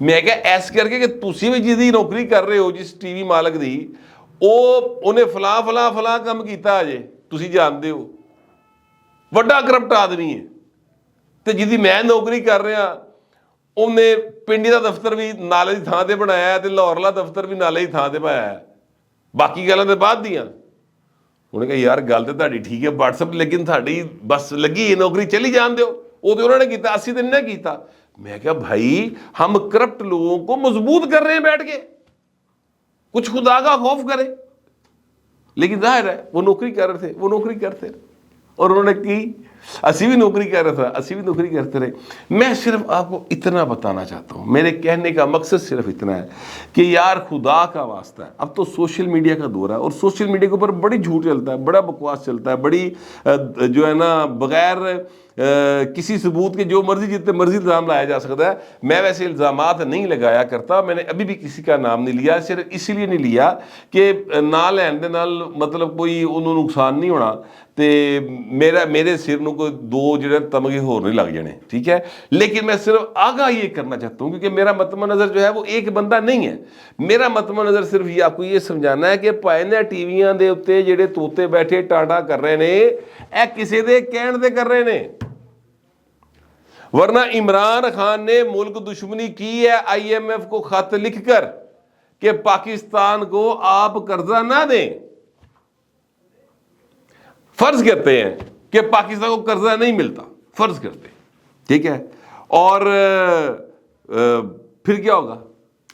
میں کہا ایس کر کے کہ تسی بھی جی نوکری کر رہے ہو جس ٹی وی مالک دی انہیں فلاں فلاں فلاں کام کیتا جے تسی جانتے ہو وڈا کرپٹ آدمی ہے تے جی میں نوکری کر رہا انہیں پنڈی دا دفتر بھی نالے دی تھان تے بنایا ہے تے لاہور والا دفتر بھی نالے دی تھان تے پایا ہے باقی گلاں تے بعد دیاں انہیں کہا یار گل تے تہاڈی ٹھیک ہے واٹس ایپ لیکن تہاڈی بس لگی نوکری چلی جان دیو وہ تو انہوں نے کیتا اسی دن نے کیتا میں کہا بھائی ہم کرپٹ لوگوں کو مضبوط کر رہے ہیں بیٹھ کے کچھ خدا کا خوف کرے لیکن ظاہر ہے وہ نوکری کر رہے تھے وہ نوکری کرتے رہے اور انہوں نے کی اسی بھی نوکری کر رہا تھا اسی بھی نوکری کرتے رہے میں صرف آپ کو اتنا بتانا چاہتا ہوں میرے کہنے کا مقصد صرف اتنا ہے کہ یار خدا کا واسطہ ہے اب تو سوشل میڈیا کا دور ہے اور سوشل میڈیا کے اوپر بڑی جھوٹ چلتا ہے بڑا بکواس چلتا ہے بڑی جو ہے نا بغیر کسی ثبوت کے جو مرضی جتنے مرضی الزام لایا جا سکتا ہے میں ویسے الزامات نہیں لگایا کرتا میں نے ابھی بھی کسی کا نام نہیں لیا صرف اسی لیے نہیں لیا کہ نہ لین دے نال مطلب کوئی انہوں نقصان نہیں ہونا تے میرے سر نو کوئی دو جڑے تمغے ہور نہیں لگ جانے ٹھیک ہے لیکن میں صرف آگاہ یہ کرنا چاہتا ہوں کیونکہ میرا مطمع نظر جو ہے وہ ایک بندہ نہیں ہے میرا مطمع نظر صرف یہ آپ کو یہ سمجھانا ہے کہ پائنے ٹی ویاں دے اتے جڑے توتے بیٹھے ٹانڈا کر رہے نے اے کسے دے کہن دے کر رہے نے ورنہ عمران خان نے ملک دشمنی کی ہے آئی ایم ایف کو خط لکھ کر کہ پاکستان کو آپ قرضہ نہ دیں فرض کرتے ہیں کہ پاکستان کو قرضہ نہیں ملتا فرض کرتے ٹھیک ہے اور پھر کیا ہوگا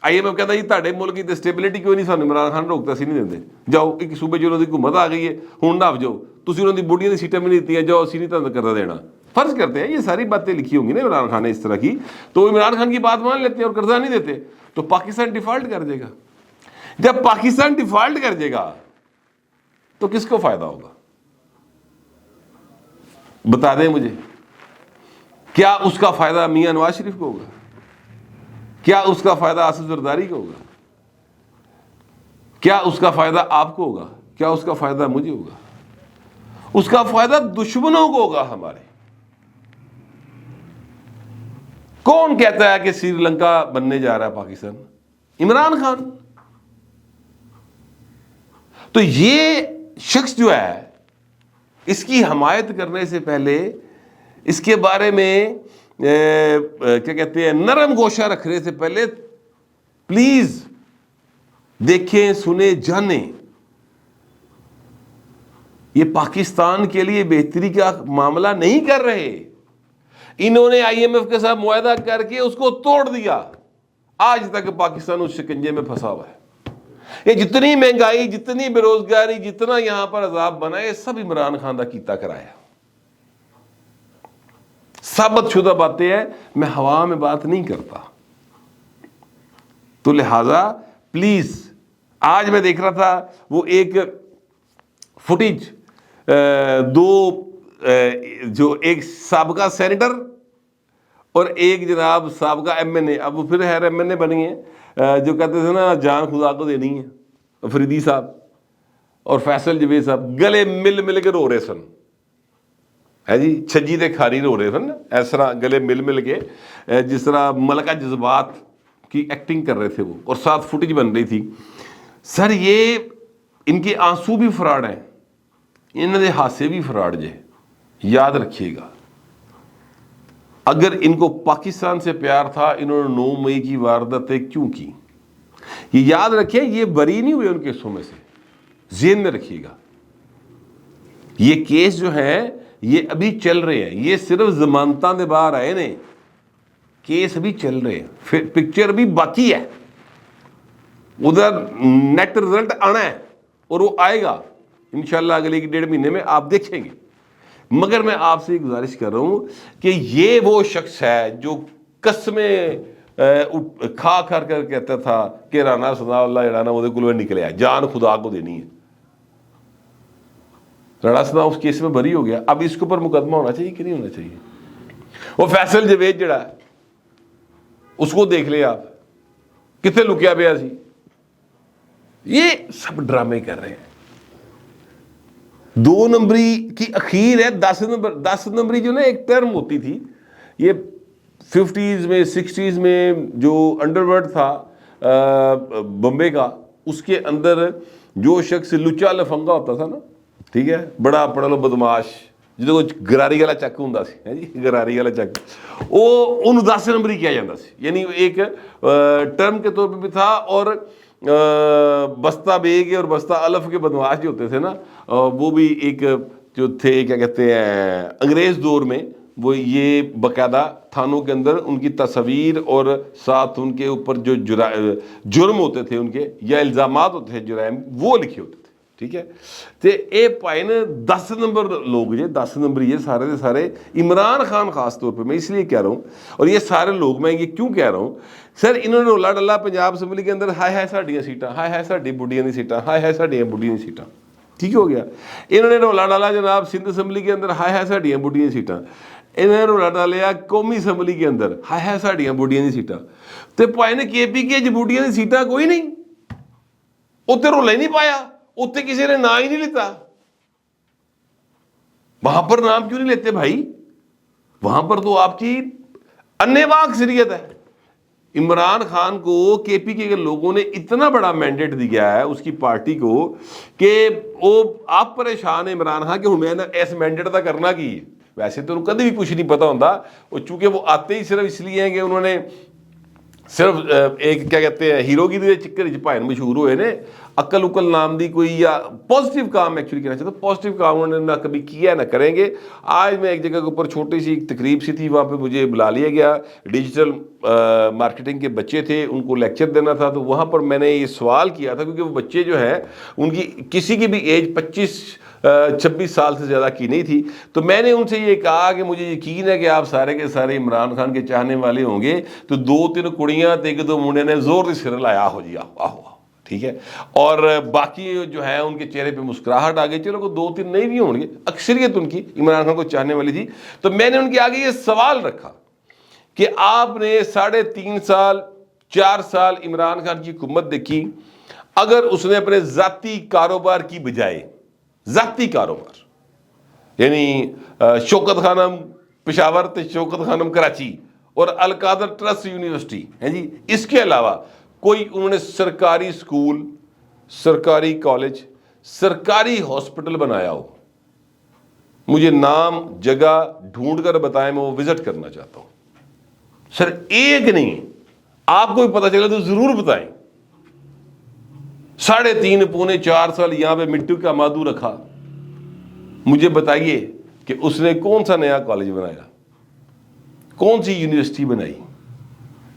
آئی ایم ایف کہتا ہے جی تہاڈے ملک کی اسٹیبلٹی کیوں نہیں سانوں عمران خان روکتا اسی نہیں دیندے جاؤ ایک صوبے جو انہوں کی حکومت آ گئی ہے ہوں نہ جاؤ تسی انہوں کی بڑھیاں دی سیٹیں بھی نہیں دیتی ہیں جاؤ اسی نہیں تہاڈا قرضہ دینا فرض کرتے ہیں یہ ساری باتیں لکھی ہوں گی نا عمران خان نے اس طرح کی تو عمران خان کی بات مان لیتے ہیں اور قرضہ نہیں دیتے تو پاکستان ڈیفالٹ کر جائے گا جب پاکستان ڈیفالٹ کر جائے گا تو کس کو فائدہ ہوگا بتا دیں مجھے کیا اس کا فائدہ میاں نواز شریف کو ہوگا کیا اس کا فائدہ آصف زرداری کو ہوگا کیا اس کا فائدہ آپ کو ہوگا کیا اس کا فائدہ مجھے ہوگا اس کا فائدہ دشمنوں کو ہوگا ہمارے کون کہتا ہے کہ سری لنکا بننے جا رہا ہے پاکستان عمران خان تو یہ شخص جو ہے اس کی حمایت کرنے سے پہلے اس کے بارے میں کیا کہتے ہیں نرم گوشہ رکھنے سے پہلے پلیز دیکھیں سنیں جانیں یہ پاکستان کے لیے بہتری کا معاملہ نہیں کر رہے انہوں نے آئی ایم ایف کے ساتھ معاہدہ کر کے اس کو توڑ دیا آج تک پاکستان اس شکنجے میں پھنسا ہوا ہے یہ جتنی مہنگائی جتنی بے روزگاری جتنا یہاں پر عذاب بنا یہ سب عمران خان کا کیتا کرایا ثابت شدہ باتیں ہیں میں ہوا میں بات نہیں کرتا تو لہذا پلیز آج میں دیکھ رہا تھا وہ ایک فوٹیج دو جو ایک سابقہ سینیٹر اور ایک جناب سابقہ ایم این اے اب وہ پھر خیر ایم این اے بنی ہیں جو کہتے تھے نا جان خدا کو دینی ہے افریدی صاحب اور فیصل جوید صاحب گلے مل مل کے رو رہے سن ہے جی چھجی تے کھاری رو رہے سن اس طرح گلے مل مل کے جس طرح ملکہ جذبات کی ایکٹنگ کر رہے تھے وہ اور ساتھ فوٹیج بن رہی تھی سر یہ ان کے آنسو بھی فراڈ ہیں انہوں نے ہاسے بھی فراڈ جے یاد رکھیے گا اگر ان کو پاکستان سے پیار تھا انہوں نے 9 مئی کی وارداتیں کیوں کی یہ یاد رکھیں یہ بری نہیں ہوئے ان کیسوں میں سے ذہن میں رکھیے گا یہ کیس جو ہیں یہ ابھی چل رہے ہیں یہ صرف ضمانتاں دے باہر آئے نے کیس ابھی چل رہے ہیں پھر پکچر بھی باقی ہے ادھر نیٹ رزلٹ آنا ہے اور وہ آئے گا انشاءاللہ اگلے 1.5 مہینے میں آپ دیکھیں گے مگر میں آپ سے گزارش کر رہا ہوں کہ یہ وہ شخص ہے جو قسمیں کھا کر کہتا تھا کہ رانا ثناء اللہ رانا وہ کلوے نکلے جان خدا کو دینی ہے رانا ثناء اس کیس میں بری ہو گیا اب اس کے اوپر مقدمہ ہونا چاہیے کہ نہیں ہونا چاہیے وہ فیصل جوید جڑا ہے اس کو دیکھ لیں آپ کتنے لکیا پیا سی یہ سب ڈرامے کر رہے ہیں 2 نمبری کی اخیر ہے 10 نمبری جو نا ایک ٹرم ہوتی تھی یہ 50s میں 60s میں جو انڈر ورلڈ تھا بمبے کا، اس کے اندر جو شخص لچا لفنگا ہوتا تھا نا، ٹھیک ہے، بڑا پڑھ لو بدماش، جدو گراری والا چک ہوں جی، گراری والا چک، وہ ان 10 نمبری کیا جاتا سی، یعنی ایک ٹرم کے طور پہ بھی تھا. اور بستہ بیگ اور بستہ الف کے بدماش جو ہوتے تھے نا، وہ بھی ایک جو تھے کیا کہتے ہیں انگریز دور میں، وہ یہ باقاعدہ تھانوں کے اندر ان کی تصویر اور ساتھ ان کے اوپر جو جرم ہوتے تھے ان کے یا الزامات ہوتے تھے جرائم، وہ لکھے ہوتے تھے. ٹھیک ہے، تے اے پائے نا 10 نمبر لوگ، یہ 10 نمبر یہ سارے دے سارے عمران خان خاص طور پہ میں اس لیے کہہ رہا ہوں، اور یہ سارے لوگ میں یہ کیوں کہہ رہا ہوں، سر انہوں نے رولا ڈلا پنجاب اسمبلی کے اندر، ہائے ساڈیاں سیٹاں، ہائے ساڈی بڈیاں دی سیٹاں، ہائے ساڈیاں بڈیاں دی سیٹاں. ٹھیک ہو گیا. انہوں نے رولا ڈالا جناب سندھ اسمبلی کے اندر، ہائے ساڈیاں بڈیاں دی سیٹاں. انہوں نے رولا ڈالیا قومی اسمبلی کے اندر، ہائے ساڈیاں بڈیاں دی سیٹاں. تے پائے نے کے پی کے بڈیاں دی سیٹاں کوئی نہیں، اتنے رولا ہی نہیں پایا، اتنے کسی نے نام ہی نہیں لیتا. وہاں پر نام کیوں نہیں لیتے بھائی؟ وہاں پر تو آپ کی انے واہ اکثریت ہے. عمران خان کو کے پی کے لوگوں نے اتنا بڑا مینڈیٹ دیا ہے اس کی پارٹی کو کہ وہ آپ پریشان ہیں عمران خان کہ ہوں میں اس مینڈیٹ کا کرنا کی. ویسے تو انہوں کدی بھی کچھ نہیں پتا ہوتا، وہ چونکہ وہ آتے ہی صرف اس لیے ہیں کہ انہوں نے صرف ایک کیا کہتے ہیں ہیرو گیری کے چکر پائن مشہور ہوئے نے. عقل اکل نام دی کوئی یا پازیٹیو کام ایکچولی کہنا چاہتا ہوں، پازیٹیو کام انہوں نے نہ کبھی کیا نہ کریں گے. آج میں ایک جگہ کے اوپر چھوٹی سی ایک تقریب سی تھی، وہاں پہ مجھے بلا لیا گیا، ڈیجیٹل مارکیٹنگ کے بچے تھے، ان کو لیکچر دینا تھا. تو وہاں پر میں نے یہ سوال کیا تھا، کیونکہ وہ بچے جو ہیں ان کی کسی کی بھی ایج 25-26 سال سے زیادہ کی نہیں تھی. تو میں نے ان سے یہ کہا کہ مجھے یقین ہے کہ آپ سارے کے سارے عمران خان کے چاہنے والے ہوں گے. تو 2-3 کڑیاں تے 1-2 منڈے نے زور سے سر لایا، ہو جی آہو آہو، ٹھیک ہے. اور باقی جو ہے ان کے چہرے پہ مسکراہٹ آ گئی. چلو کو 2-3 نہیں بھی ہوں گے، اکثریت ان کی عمران خان کو چاہنے والی تھی. تو میں نے ان کے آگے یہ سوال رکھا کہ آپ نے 3.5 سال 4 سال عمران خان کی حکومت دیکھی، اگر اس نے اپنے ذاتی کاروبار کی بجائے، ذاتی کاروبار یعنی شوکت خانم پشاور تے شوکت خانم کراچی اور القادر ٹرسٹ یونیورسٹی ہے جی، اس کے علاوہ کوئی انہوں نے سرکاری سکول، سرکاری کالج، سرکاری ہاسپٹل بنایا ہو، مجھے نام جگہ ڈھونڈ کر بتائیں، میں وہ وزٹ کرنا چاہتا ہوں. سر ایک نہیں، آپ کو بھی پتہ چلے تو ضرور بتائیں. 3.5-4 سال یہاں پہ مٹی کا مادو رکھا، مجھے بتائیے کہ اس نے کون سا نیا کالج بنایا، کون سی یونیورسٹی بنائی.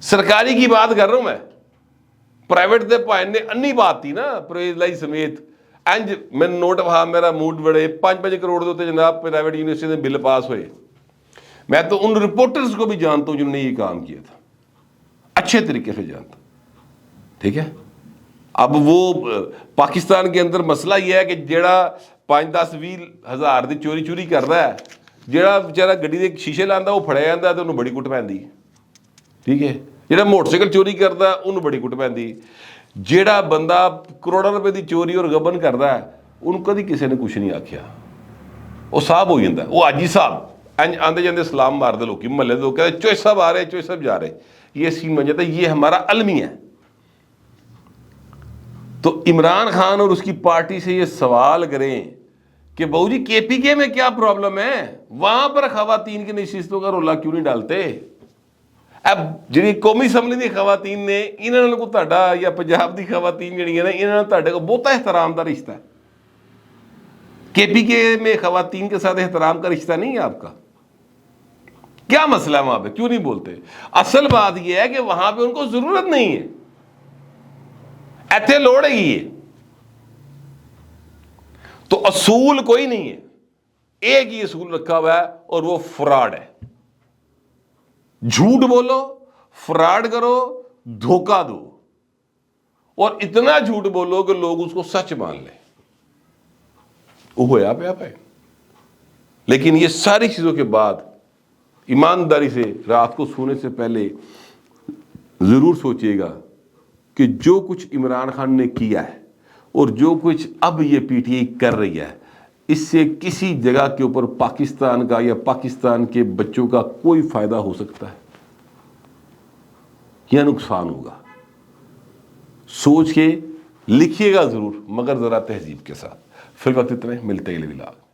سرکاری کی بات کر رہا ہوں میں، پرائیویٹ دے پائن نے انی بات تھی نا، پرویز لائی سمیت انج میں نوٹ وہاں میرا موڈ بڑے 5 کروڑ ہوتے جناب پرائیویٹ یونیورسٹی میں بل پاس ہوئے. میں تو ان رپورٹرز کو بھی جانتا ہوں جنہوں نے یہ کام کیا تھا، اچھے طریقے سے جانتا. ٹھیک ہے، اب وہ پاکستان کے اندر مسئلہ یہ ہے کہ جیڑا 5-10-20 ہزار دی چوری کر رہا ہے، جیڑا بیچارہ گڈی دے شیشے لاندہ وہ پھڑیا جاتا ہے تو انہوں بڑی کٹ پیندی. ٹھیک ہے، جیڑا موٹر سائیکل چوری کرتا ہے انہوں بڑی کٹ پیندی. جیڑا بندہ کروڑوں روپے دی چوری اور غبن کرتا ہے انہوں کدی کسی نے کچھ نہیں آکھیا، وہ صاحب ہو جاتا ہے، وہ آجی صاحب آندے جاندے سلام مار دے لوکی محلے دے لوگ کہتے چوئی صاحب آ رہے چوئی صاحب جا رہے. یہ سین بن جاتا ہے، یہ ہمارا المی ہے. تو عمران خان اور اس کی پارٹی سے یہ سوال کریں کہ بہو جی کے پی کے میں کیا پرابلم ہے، وہاں پر خواتین کی نشستوں کا رولا کیوں نہیں ڈالتے. اب جی قومی اسمبلی دی خواتین نے انہوں نے کو تہاڈا یا پنجاب دی خواتین جڑی ہیں انہوں نے تہاڈے کو بہت احترام کا رشتہ ہے. کے پی کے میں خواتین کے ساتھ احترام کا رشتہ نہیں ہے آپ کا، کیا مسئلہ ہے وہاں پہ، کیوں نہیں بولتے؟ اصل بات یہ ہے کہ وہاں پہ ان کو ضرورت نہیں ہے، ایتھے لوڑ ہے یہ. تو اصول کوئی نہیں ہے، ایک ہی اصول رکھا ہوا ہے اور وہ فراڈ ہے. جھوٹ بولو، فراڈ کرو، دھوکہ دو، اور اتنا جھوٹ بولو کہ لوگ اس کو سچ مان لیں. وہ ہوا پہ. لیکن یہ ساری چیزوں کے بعد ایمانداری سے رات کو سونے سے پہلے ضرور سوچیے گا کہ جو کچھ عمران خان نے کیا ہے اور جو کچھ اب یہ پی ٹی آئی کر رہی ہے، اس سے کسی جگہ کے اوپر پاکستان کا یا پاکستان کے بچوں کا کوئی فائدہ ہو سکتا ہے؟ یا نقصان ہوگا؟ سوچ کے لکھیے گا ضرور، مگر ذرا تہذیب کے ساتھ۔ فی الوقت اتنے، ملتے ہیں اگلے ولاگ۔